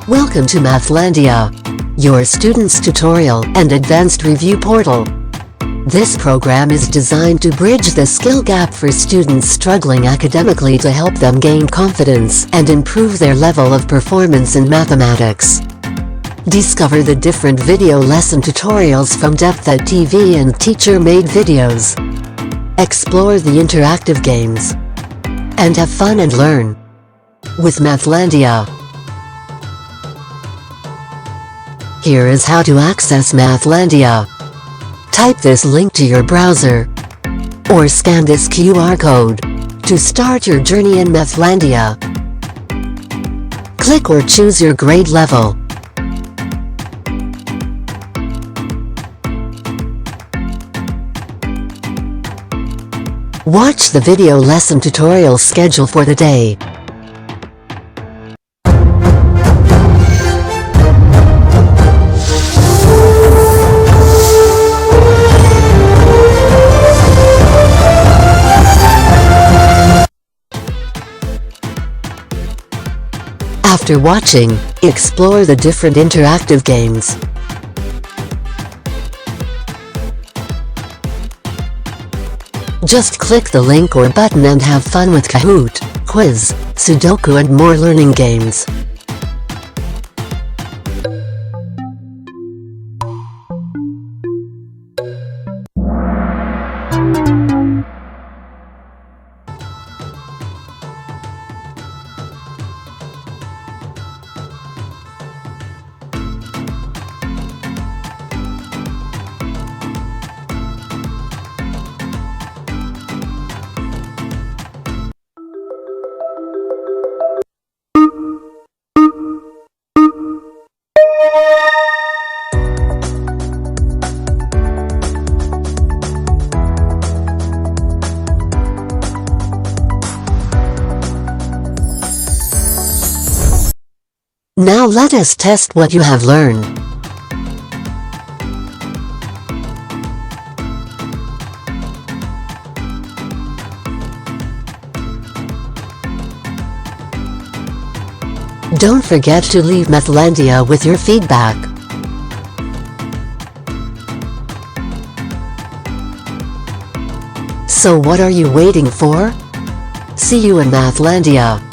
Welcome to Mathlandia, your students' tutorial and advanced review portal. This program is designed to bridge the skill gap for students struggling academically to help them gain confidence and improve their level of performance in mathematics. Discover the different video lesson tutorials from Depth@TV and teacher-made videos. Explore the interactive games. And have fun and learn with Mathlandia. Here is how to access Mathlandia. Type this link to your browser or scan this QR code to start your journey in Mathlandia. Click or choose your grade level. Watch the video lesson tutorial schedule for the day. After watching, explore the different interactive games. Just click the link or button and have fun with Kahoot, quiz, Sudoku and more learning games. Now let us test what you have learned. Don't forget to leave Mathlandia with your feedback. So what are you waiting for? See you in Mathlandia.